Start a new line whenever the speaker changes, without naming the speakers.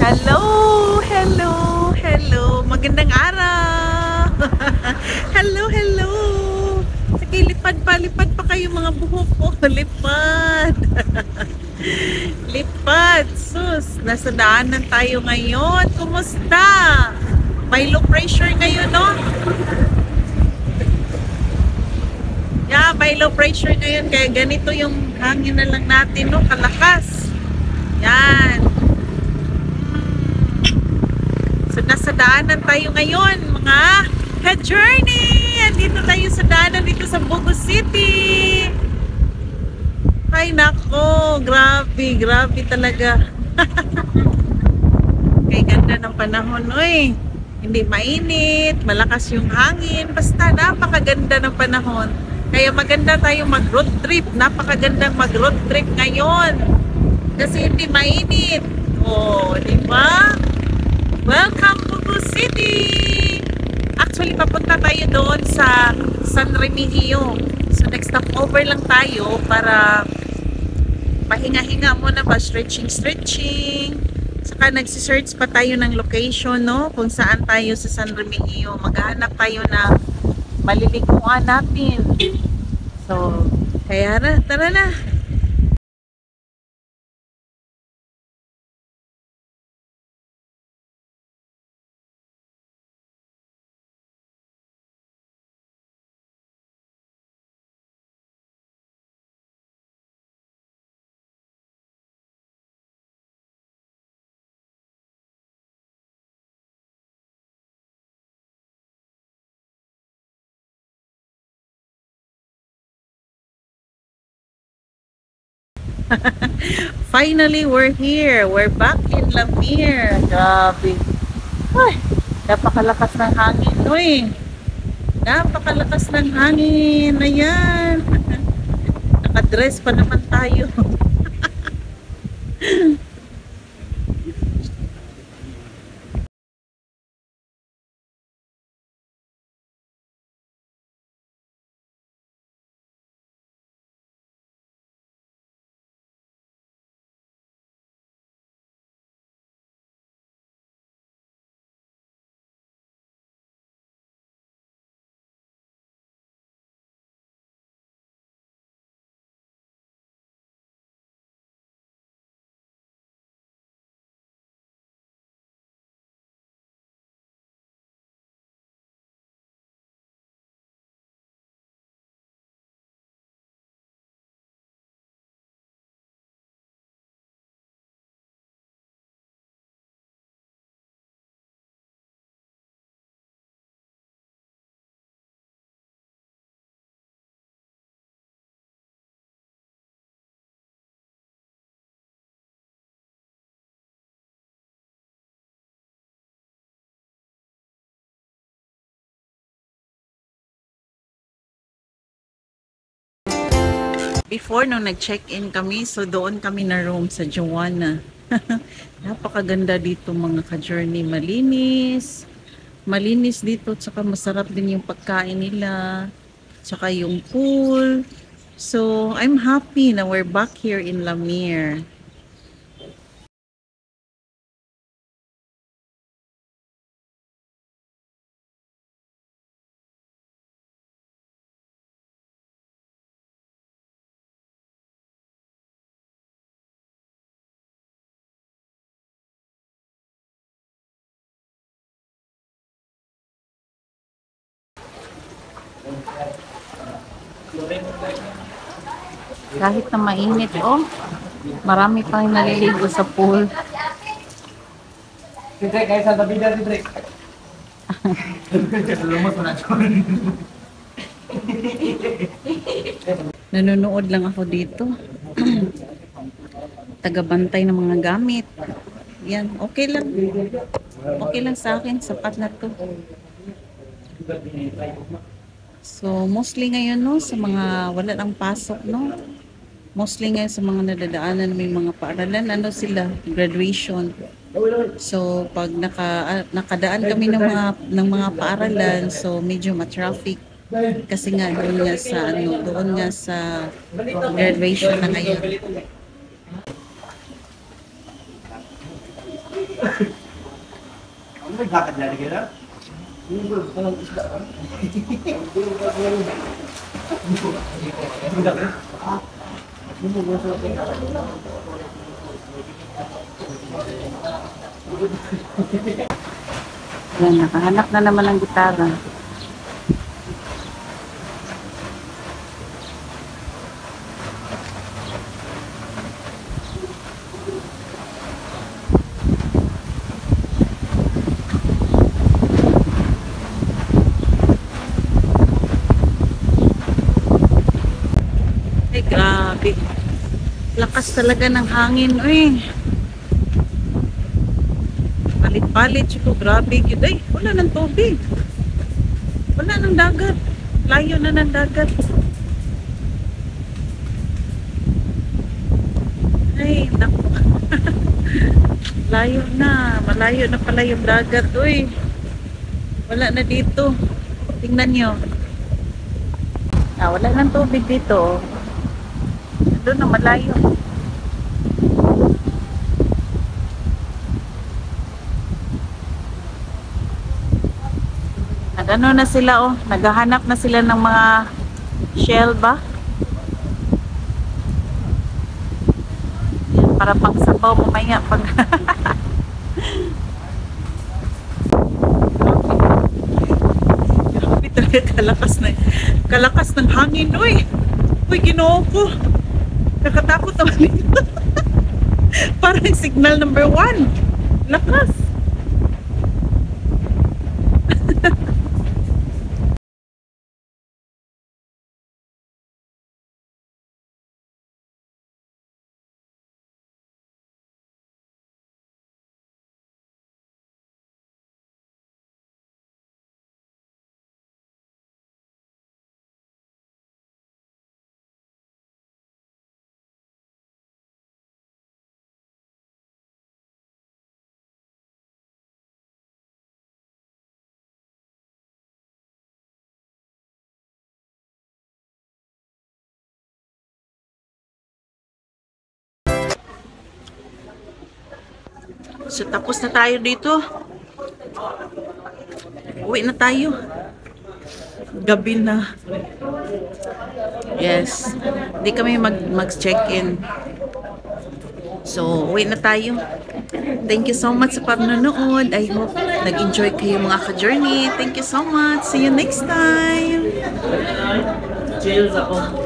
Hello, hello, hello. Magandang araw. Hello, hello. Sige, lipad pa kayo mga buhok ko. Lipad. Lipad. Sus, nasa daanan tayo ngayon. Kumusta? May low pressure ngayon, no? Yeah, may low pressure ngayon. Kaya ganito yung hangin na lang natin, no? Kalakas. Yan. So, nasa daanan tayo ngayon, mga ka-journey! Andito tayo sa daanan dito sa Bogo City. Ay, nako! Grabe, grabe talaga. Kay ganda ng panahon, oy. Hindi mainit, malakas yung hangin. Basta, napakaganda ng panahon. Kaya maganda tayo mag-road trip. Napakagandang mag-road trip ngayon. Kasi hindi mainit. Oh, di ba? Welcome Bogo City! Actually, papunta tayo doon sa San Remigio. So, next stop over lang tayo para pahinga-hinga muna ba, stretching. Saka nagsisearch pa tayo ng location, no? Kung saan tayo sa San Remigio. Maghahanap tayo ng maliliguan natin. So, kaya na, tara na! Finally, we're here. We're back in Lamir. Grabe. Ay, napakalakas ng hangin. Uy, napakalakas ng hangin. Ayan. Nakadress pa naman tayo. Before, nung nag-check-in kami, so doon kami na room sa Joanna. Napakaganda dito mga ka-journey. Malinis. Malinis dito, tsaka masarap din yung pagkain nila. Tsaka yung pool. So, I'm happy na we're back here in Lamir. Kahit na mainit, oh, marami pang naliligo sa pool. Nanonood lang ako dito. Tagabantay ng mga gamit. Yan, okay lang. Okay lang sa akin, sapat na to. So, mostly ngayon, no, sa mga wala nang pasok, no, mostly ngayon sa mga nadadaanan may mga paaralan, ano sila, graduation. So, pag nakadaan kami ng mga paaralan, so medyo ma-traffic kasi nga doon nga sa graduation na ngayon.
lakad na rin ka.
Yan, nakahanap na naman ng gitara. Ay, grabe. Lakas talaga ng hangin, uy. Palit-palit siya ko. Grabe, yun. Ay, wala ng tubig. Wala ng dagat. Layo na ng dagat. Ay, naku. Layo na. Malayo na pala yung dagat, uy. Wala na dito. Tingnan nyo. Wala ng tubig dito. Doon na malayo. Nagano na sila, oh. Naghahanap na sila ng mga shell ba? Yan, para pang sabaw mamaya pag grabe talaga kalakas ng hangin, uy. Uy, ginoo ko. Nakatakot naman dito. Parang signal number 1. Lakas. So, tapos na tayo dito. Uwi na tayo. Gabi na. Yes. Hindi kami mag-check-in. So, uwi na tayo. Thank you so much sa panonood. I hope nag-enjoy kayo mga ka-journey. Thank you so much. See you next time.
Chills ako.